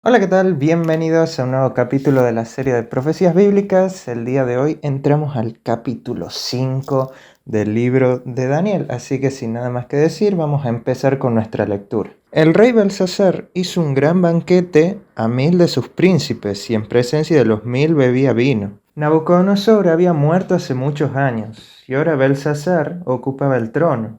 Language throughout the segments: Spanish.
Hola, ¿qué tal? Bienvenidos a un nuevo capítulo de la serie de profecías bíblicas. El día de hoy entramos al capítulo 5 del libro de Daniel, así que sin nada más que decir, vamos a empezar con nuestra lectura. El rey Belsasar hizo un gran banquete a 1000 de sus príncipes y en presencia de los 1000 bebía vino. Nabucodonosor había muerto hace muchos años y ahora Belsasar ocupaba el trono.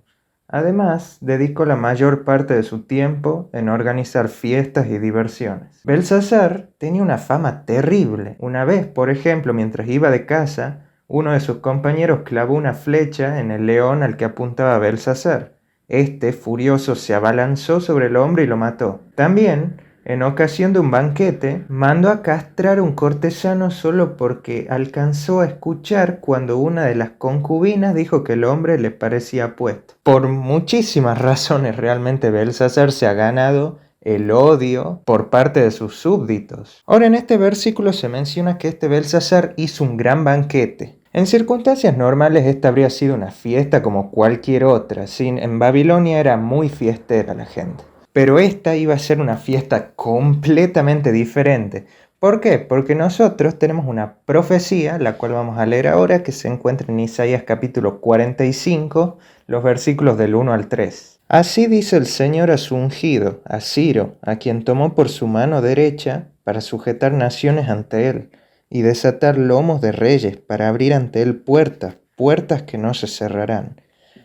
Además, dedicó la mayor parte de su tiempo en organizar fiestas y diversiones. Belsasar tenía una fama terrible. Una vez, por ejemplo, mientras iba de caza, uno de sus compañeros clavó una flecha en el león al que apuntaba Belsasar. Este, furioso, se abalanzó sobre el hombre y lo mató. También, en ocasión de un banquete, mandó a castrar a un cortesano solo porque alcanzó a escuchar cuando una de las concubinas dijo que el hombre le parecía apuesto. Por muchísimas razones realmente Belsasar se ha ganado el odio por parte de sus súbditos. Ahora en este versículo se menciona que este Belsasar hizo un gran banquete. En circunstancias normales esta habría sido una fiesta como cualquier otra. En Babilonia era muy fiestera la gente. Pero esta iba a ser una fiesta completamente diferente. ¿Por qué? Porque nosotros tenemos una profecía, la cual vamos a leer ahora, que se encuentra en Isaías capítulo 45, los versículos del 1 al 3. Así dice el Señor a su ungido, a Ciro, a quien tomó por su mano derecha para sujetar naciones ante él, y desatar lomos de reyes para abrir ante él puertas, puertas que no se cerrarán.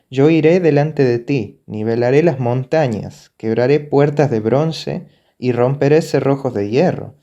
Yo iré delante de ti, nivelaré las montañas, quebraré puertas de bronce y romperé cerrojos de hierro,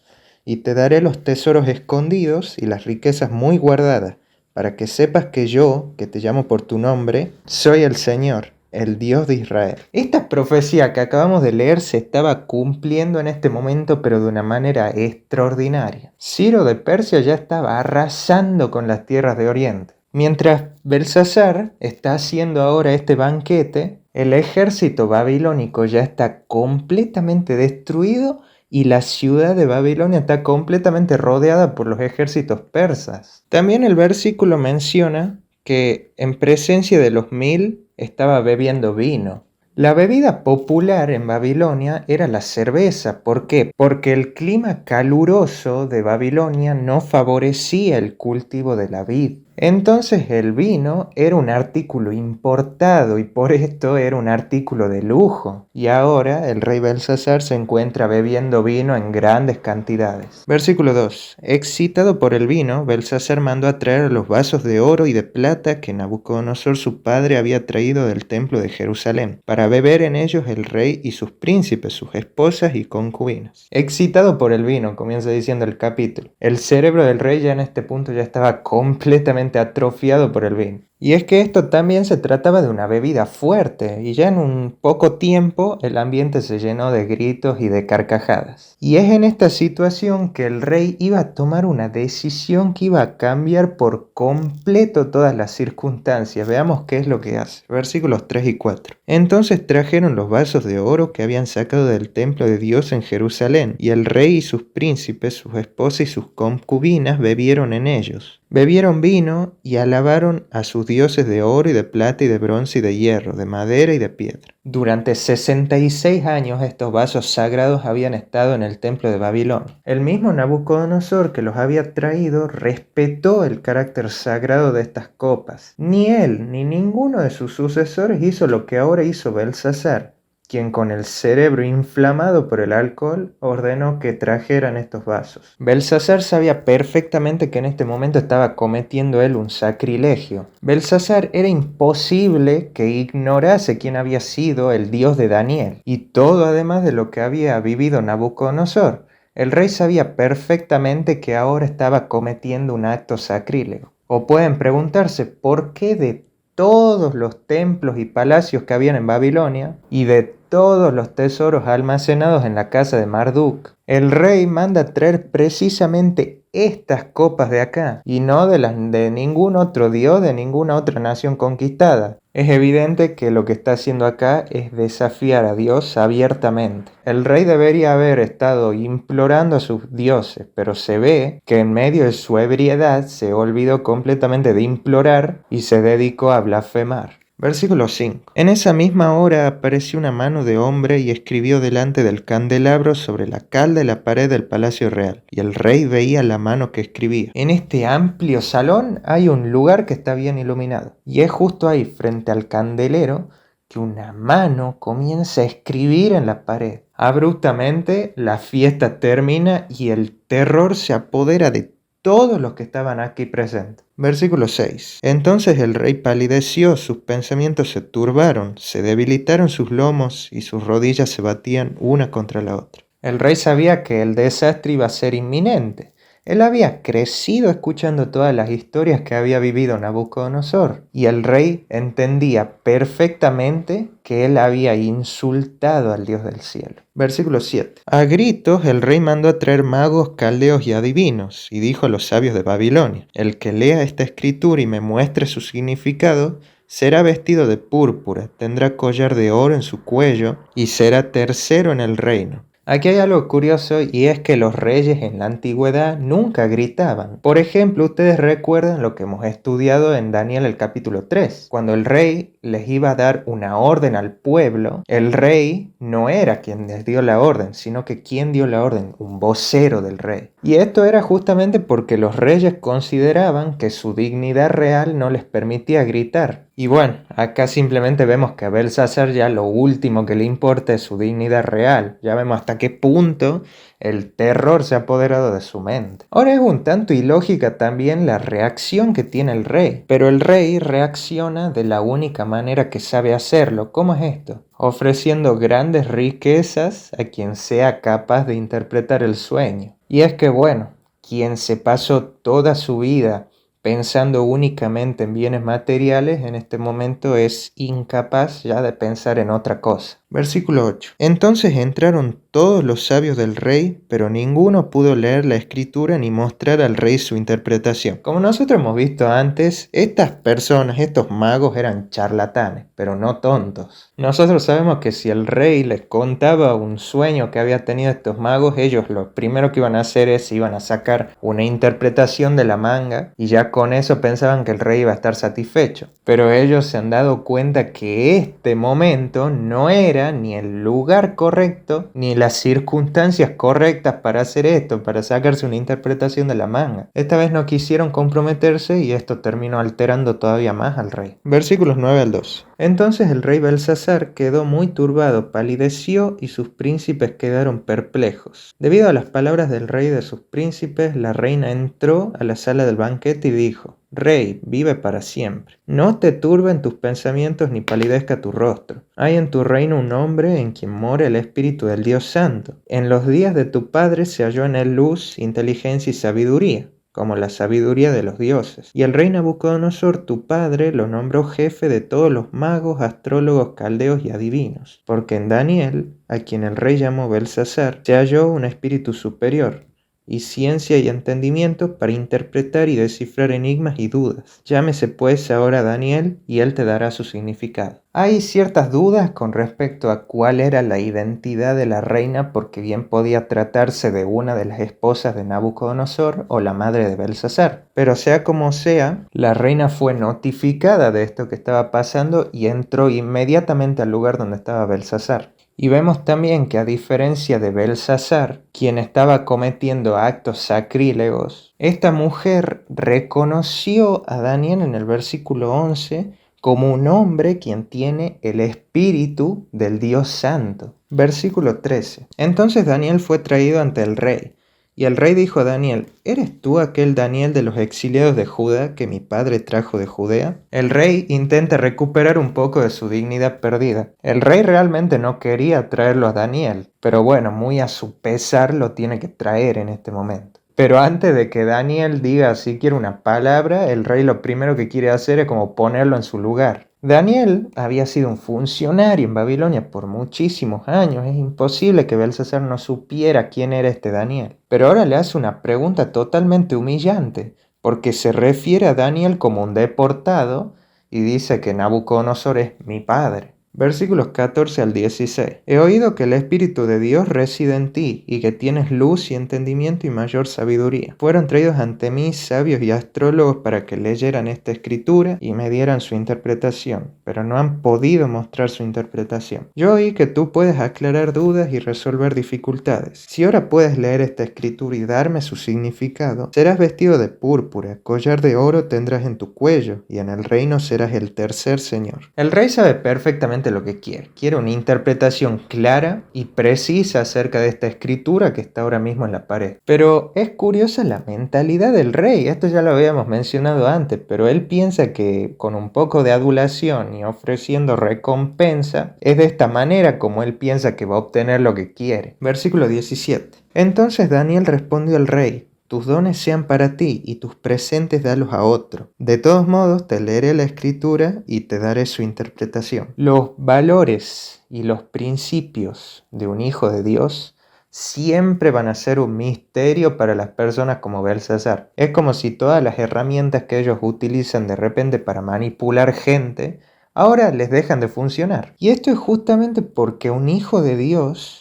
y te daré los tesoros escondidos y las riquezas muy guardadas, para que sepas que yo, que te llamo por tu nombre, soy el Señor, el Dios de Israel. Esta profecía que acabamos de leer se estaba cumpliendo en este momento, pero de una manera extraordinaria. Ciro de Persia ya estaba arrasando con las tierras de Oriente. Mientras Belsasar está haciendo ahora este banquete, el ejército babilónico ya está completamente destruido y la ciudad de Babilonia está completamente rodeada por los ejércitos persas. También el versículo menciona que en presencia de los 1000 estaba bebiendo vino. La bebida popular en Babilonia era la cerveza. ¿Por qué? Porque el clima caluroso de Babilonia no favorecía el cultivo de la vid. Entonces el vino era un artículo importado y por esto era un artículo de lujo. Y ahora el rey Belsasar se encuentra bebiendo vino en grandes cantidades. Versículo 2. Excitado por el vino, Belsasar mandó a traer los vasos de oro y de plata que Nabucodonosor su padre había traído del templo de Jerusalén, para beber en ellos el rey y sus príncipes, sus esposas y concubinas. Excitado por el vino, comienza diciendo el capítulo. El cerebro del rey ya en este punto ya estaba completamente atrofiado por el vino. Y es que esto también se trataba de una bebida fuerte, y ya en un poco tiempo el ambiente se llenó de gritos y de carcajadas. Y es en esta situación que el rey iba a tomar una decisión que iba a cambiar por completo todas las circunstancias. Veamos qué es lo que hace. Versículos 3 y 4. Entonces trajeron los vasos de oro que habían sacado del templo de Dios en Jerusalén, y el rey y sus príncipes, sus esposas y sus concubinas bebieron en ellos. Bebieron vino y alabaron a sus dioses de oro y de plata y de bronce y de hierro, de madera y de piedra. Durante 66 años estos vasos sagrados habían estado en el templo de Babilonia. El mismo Nabucodonosor que los había traído respetó el carácter sagrado de estas copas. Ni él ni ninguno de sus sucesores hizo lo que ahora hizo Belsasar, quien con el cerebro inflamado por el alcohol ordenó que trajeran estos vasos. Belsasar sabía perfectamente que en este momento estaba cometiendo él un sacrilegio. Belsasar era imposible que ignorase quién había sido el Dios de Daniel, y todo además de lo que había vivido Nabucodonosor. El rey sabía perfectamente que ahora estaba cometiendo un acto sacrílego. O pueden preguntarse por qué de todos los templos y palacios que habían en Babilonia y de todos los tesoros almacenados en la casa de Marduk, el rey manda traer precisamente estas copas de acá y no de ningún otro dios, de ninguna otra nación conquistada. Es evidente que lo que está haciendo acá es desafiar a Dios abiertamente. El rey debería haber estado implorando a sus dioses, pero se ve que en medio de su ebriedad se olvidó completamente de implorar y se dedicó a blasfemar. Versículo 5. En esa misma hora apareció una mano de hombre y escribió delante del candelabro sobre la cal de la pared del palacio real. Y el rey veía la mano que escribía. En este amplio salón hay un lugar que está bien iluminado. Y es justo ahí, frente al candelero, que una mano comienza a escribir en la pared. Abruptamente la fiesta termina y el terror se apodera de todos los que estaban aquí presentes. Versículo 6. Entonces el rey palideció, sus pensamientos se turbaron, se debilitaron sus lomos y sus rodillas se batían una contra la otra. El rey sabía que el desastre iba a ser inminente. Él había crecido escuchando todas las historias que había vivido Nabucodonosor, y el rey entendía perfectamente que él había insultado al Dios del cielo. Versículo 7. A gritos el rey mandó a traer magos, caldeos y adivinos, y dijo a los sabios de Babilonia: el que lea esta escritura y me muestre su significado, será vestido de púrpura, tendrá collar de oro en su cuello, y será tercero en el reino. Aquí hay algo curioso, y es que los reyes en la antigüedad nunca gritaban. Por ejemplo, ustedes recuerdan lo que hemos estudiado en Daniel el capítulo 3. Cuando el rey les iba a dar una orden al pueblo, el rey no era quien les dio la orden, sino que quien dio la orden, un vocero del rey. Y esto era justamente porque los reyes consideraban que su dignidad real no les permitía gritar. Y bueno, acá simplemente vemos que a Belsasar ya lo último que le importa es su dignidad real. Ya vemos hasta qué punto el terror se ha apoderado de su mente. Ahora es un tanto ilógica también la reacción que tiene el rey. Pero el rey reacciona de la única manera que sabe hacerlo. ¿Cómo es esto? Ofreciendo grandes riquezas a quien sea capaz de interpretar el sueño. Y es que bueno, quien se pasó toda su vida pensando únicamente en bienes materiales, en este momento es incapaz ya de pensar en otra cosa. Versículo 8. Entonces entraron todos los sabios del rey, pero ninguno pudo leer la escritura ni mostrar al rey su interpretación. Como nosotros hemos visto antes, estas personas, estos magos eran charlatanes, pero no tontos. Nosotros sabemos que si el rey les contaba un sueño que había tenido estos magos, ellos lo primero que iban a hacer es iban a sacar una interpretación de la manga, y ya con eso pensaban que el rey iba a estar satisfecho. Pero ellos se han dado cuenta que este momento no era ni el lugar correcto ni las circunstancias correctas para hacer esto, para sacarse una interpretación de la manga. Esta vez no quisieron comprometerse y esto terminó alterando todavía más al rey. Versículos 9 al 12. Entonces el rey Belsasar quedó muy turbado, palideció y sus príncipes quedaron perplejos. Debido a las palabras del rey y de sus príncipes, la reina entró a la sala del banquete y dijo: Rey, vive para siempre. No te turben tus pensamientos ni palidezca tu rostro. Hay en tu reino un hombre en quien mora el Espíritu del Dios Santo. En los días de tu padre se halló en él luz, inteligencia y sabiduría, como la sabiduría de los dioses. Y el rey Nabucodonosor, tu padre, lo nombró jefe de todos los magos, astrólogos, caldeos y adivinos. Porque en Daniel, a quien el rey llamó Belsasar, se halló un espíritu superior, y ciencia y entendimiento para interpretar y descifrar enigmas y dudas. Llámese pues ahora a Daniel, y él te dará su significado. Hay ciertas dudas con respecto a cuál era la identidad de la reina, porque bien podía tratarse de una de las esposas de Nabucodonosor o la madre de Belsasar. Pero sea como sea, la reina fue notificada de esto que estaba pasando y entró inmediatamente al lugar donde estaba Belsasar. Y vemos también que, a diferencia de Belsasar, quien estaba cometiendo actos sacrílegos, esta mujer reconoció a Daniel en el versículo 11 como un hombre quien tiene el espíritu del Dios Santo. Versículo 13. Entonces Daniel fue traído ante el rey. Y el rey dijo a Daniel: ¿Eres tú aquel Daniel de los exiliados de Judá que mi padre trajo de Judea? El rey intenta recuperar un poco de su dignidad perdida. El rey realmente no quería traerlo a Daniel, pero bueno, muy a su pesar lo tiene que traer en este momento. Pero antes de que Daniel diga siquiera una palabra, el rey lo primero que quiere hacer es como ponerlo en su lugar. Daniel había sido un funcionario en Babilonia por muchísimos años. Es imposible que Belsasar no supiera quién era este Daniel. Pero ahora le hace una pregunta totalmente humillante, porque se refiere a Daniel como un deportado y dice que Nabucodonosor es mi padre. Versículos 14 al 16. He oído que el Espíritu de Dios reside en ti y que tienes luz y entendimiento y mayor sabiduría. Fueron traídos ante mí sabios y astrólogos para que leyeran esta escritura y me dieran su interpretación, pero no han podido mostrar su interpretación. Yo oí que tú puedes aclarar dudas y resolver dificultades. Si ahora puedes leer esta escritura y darme su significado, serás vestido de púrpura, collar de oro tendrás en tu cuello y en el reino serás el tercer señor. El rey sabe perfectamente lo que quiere. Quiere una interpretación clara y precisa acerca de esta escritura que está ahora mismo en la pared. Pero es curiosa la mentalidad del rey. Esto ya lo habíamos mencionado antes, pero él piensa que con un poco de adulación y ofreciendo recompensa, es de esta manera como él piensa que va a obtener lo que quiere. Versículo 17. Entonces Daniel respondió al rey: tus dones sean para ti y tus presentes dalos a otro. De todos modos, te leeré la escritura y te daré su interpretación. Los valores y los principios de un hijo de Dios siempre van a ser un misterio para las personas como Belsasar. Es como si todas las herramientas que ellos utilizan de repente para manipular gente, ahora les dejan de funcionar. Y esto es justamente porque un hijo de Dios,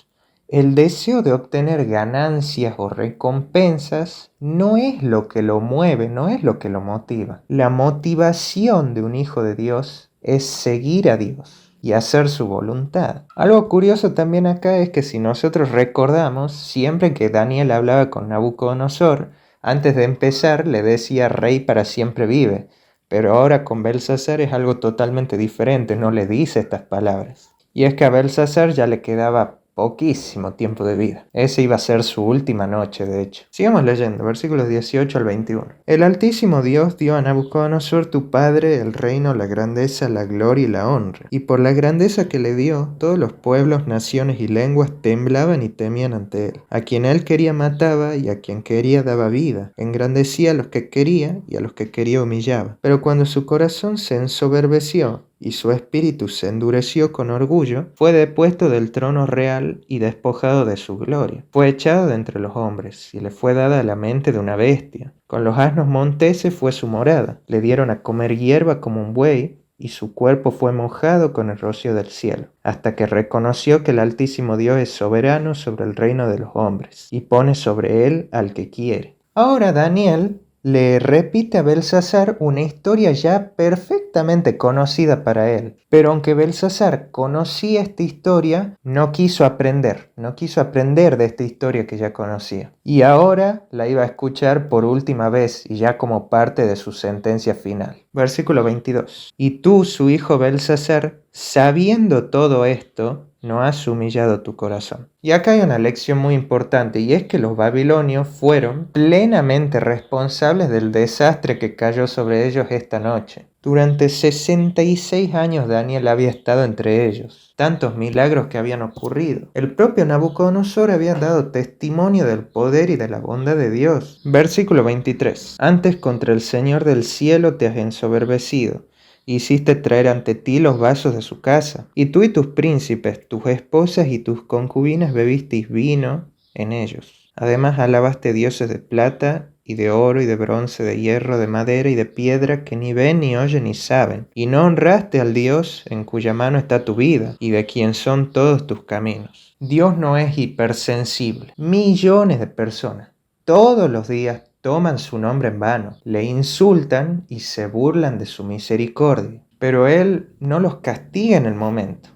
el deseo de obtener ganancias o recompensas no es lo que lo mueve, no es lo que lo motiva. La motivación de un hijo de Dios es seguir a Dios y hacer su voluntad. Algo curioso también acá es que si nosotros recordamos, siempre que Daniel hablaba con Nabucodonosor, antes de empezar le decía rey para siempre vive. Pero ahora con Belsasar es algo totalmente diferente, no le dice estas palabras. Y es que a Belsasar ya le quedaba poquísimo tiempo de vida. Esa iba a ser su última noche, de hecho. Sigamos leyendo, versículos 18 al 21. El Altísimo Dios dio a Nabucodonosor tu padre el reino, la grandeza, la gloria y la honra. Y por la grandeza que le dio, todos los pueblos, naciones y lenguas temblaban y temían ante él. A quien él quería mataba y a quien quería daba vida. Engrandecía a los que quería y a los que quería humillaba. Pero cuando su corazón se ensoberbeció y su espíritu se endureció con orgullo, fue depuesto del trono real y despojado de su gloria. Fue echado de entre los hombres y le fue dada la mente de una bestia. Con los asnos monteses fue su morada. Le dieron a comer hierba como un buey y su cuerpo fue mojado con el rocío del cielo, hasta que reconoció que el Altísimo Dios es soberano sobre el reino de los hombres y pone sobre él al que quiere. Ahora Daniel le repite a Belsasar una historia ya perfectamente conocida para él. Pero aunque Belsasar conocía esta historia, no quiso aprender de esta historia que ya conocía. Y ahora la iba a escuchar por última vez y ya como parte de su sentencia final. Versículo 22. Y tú, su hijo Belsasar, sabiendo todo esto, no has humillado tu corazón. Y acá hay una lección muy importante, y es que los babilonios fueron plenamente responsables del desastre que cayó sobre ellos esta noche. Durante 66 años Daniel había estado entre ellos. Tantos milagros que habían ocurrido. El propio Nabucodonosor había dado testimonio del poder y de la bondad de Dios. Versículo 23. Antes contra el Señor del cielo te has ensoberbecido. Hiciste traer ante ti los vasos de su casa, y tú y tus príncipes, tus esposas y tus concubinas bebisteis vino en ellos. Además alabaste dioses de plata y de oro y de bronce, de hierro, de madera y de piedra que ni ven, ni oyen, ni saben. Y no honraste al Dios en cuya mano está tu vida y de quien son todos tus caminos. Dios no es hipersensible. Millones de personas todos los días toman su nombre en vano, le insultan y se burlan de su misericordia. Pero Él no los castiga en el momento,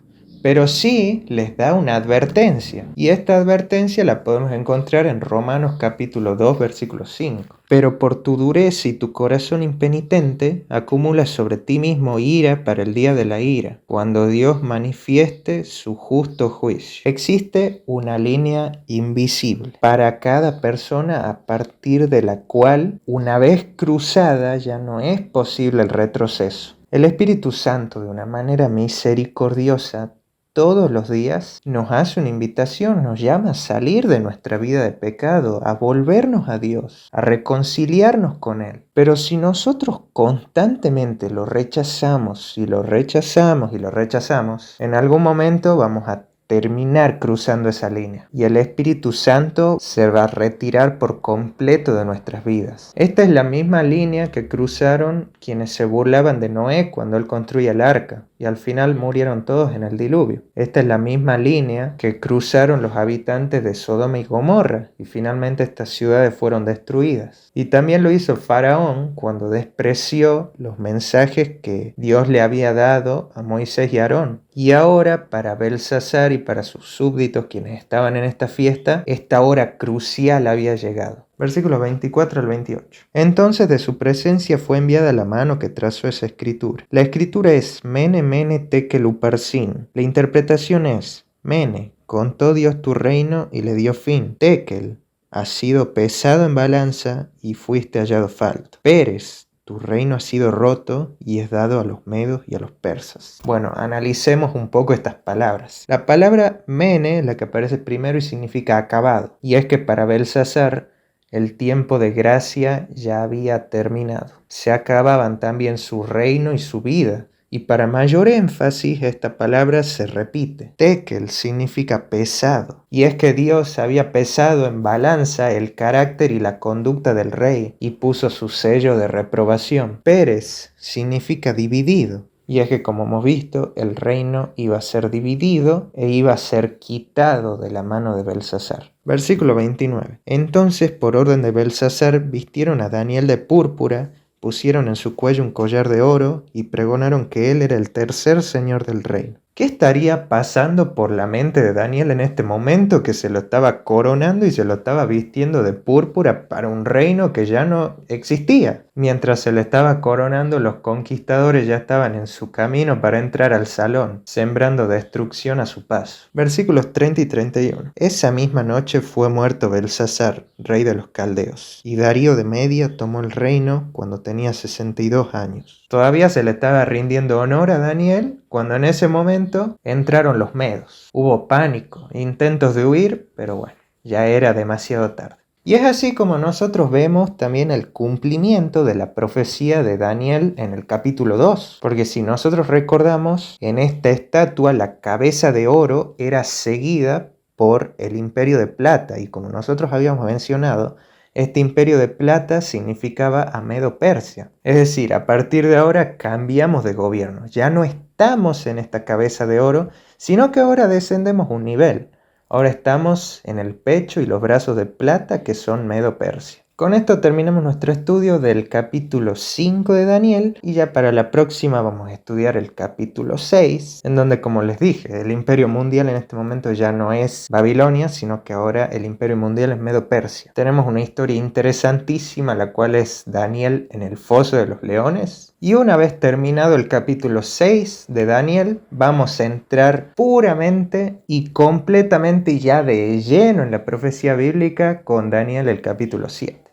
pero sí les da una advertencia. Y esta advertencia la podemos encontrar en Romanos capítulo 2, versículo 5. Pero por tu dureza y tu corazón impenitente, acumulas sobre ti mismo ira para el día de la ira, cuando Dios manifieste su justo juicio. Existe una línea invisible para cada persona a partir de la cual, una vez cruzada, ya no es posible el retroceso. El Espíritu Santo, de una manera misericordiosa, todos los días nos hace una invitación, nos llama a salir de nuestra vida de pecado, a volvernos a Dios, a reconciliarnos con Él. Pero si nosotros constantemente lo rechazamos y lo rechazamos y lo rechazamos, en algún momento vamos a terminar cruzando esa línea y el Espíritu Santo se va a retirar por completo de nuestras vidas. Esta es la misma línea que cruzaron quienes se burlaban de Noé cuando él construía el arca. y al final murieron todos en el diluvio. Esta es la misma línea que cruzaron los habitantes de Sodoma y Gomorra y finalmente estas ciudades fueron destruidas. Y también lo hizo Faraón cuando despreció los mensajes que Dios le había dado a Moisés y Aarón. Y ahora para Belsasar y para sus súbditos quienes estaban en esta fiesta, esta hora crucial había llegado. Versículos 24 al 28. Entonces de su presencia fue enviada la mano que trazó esa escritura. La escritura es Mene, Mene, Tekel, Uparsin. La interpretación es Mene, contó Dios tu reino y le dio fin. Tekel, has sido pesado en balanza y fuiste hallado falto. Peres, tu reino ha sido roto y es dado a los medos y a los persas. Bueno, analicemos un poco estas palabras. La palabra Mene es la que aparece primero y significa acabado. Y es que para Belsasar el tiempo de gracia ya había terminado. Se acababan también su reino y su vida. Y para mayor énfasis esta palabra se repite. Tekel significa pesado. Y es que Dios había pesado en balanza el carácter y la conducta del rey y puso su sello de reprobación. Peres significa dividido. Y es que, como hemos visto, el reino iba a ser dividido e iba a ser quitado de la mano de Belsasar. Versículo 29. Entonces, por orden de Belsasar, vistieron a Daniel de púrpura, pusieron en su cuello un collar de oro y pregonaron que él era el tercer señor del reino. ¿Qué estaría pasando por la mente de Daniel en este momento que se lo estaba coronando y se lo estaba vistiendo de púrpura para un reino que ya no existía? Mientras se le estaba coronando, los conquistadores ya estaban en su camino para entrar al salón, sembrando destrucción a su paso. Versículos 30 y 31. Esa misma noche fue muerto Belsasar, rey de los caldeos, y Darío de Media tomó el reino cuando tenía 62 años. Todavía se le estaba rindiendo honor a Daniel cuando en ese momento entraron los medos. Hubo pánico, intentos de huir, pero bueno, ya era demasiado tarde. Y es así como nosotros vemos también el cumplimiento de la profecía de Daniel en el capítulo 2. Porque si nosotros recordamos, en esta estatua la cabeza de oro era seguida por el imperio de plata. Y como nosotros habíamos mencionado, este imperio de plata significaba a Medo-Persia. Es decir, a partir de ahora cambiamos de gobierno. Ya no estamos en esta cabeza de oro, sino que ahora descendemos un nivel. Ahora estamos en el pecho y los brazos de plata que son Medo-Persia. Con esto terminamos nuestro estudio del capítulo 5 de Daniel y ya para la próxima vamos a estudiar el capítulo 6, en donde, como les dije, el imperio mundial en este momento ya no es Babilonia, sino que ahora el imperio mundial es Medo-Persia. Tenemos una historia interesantísima, la cual es Daniel en el foso de los leones. Y una vez terminado el capítulo 6 de Daniel, vamos a entrar puramente y completamente ya de lleno en la profecía bíblica con Daniel el capítulo 7.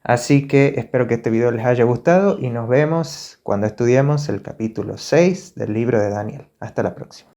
Así que espero que este video les haya gustado y nos vemos cuando estudiemos el capítulo 6 del libro de Daniel. Hasta la próxima.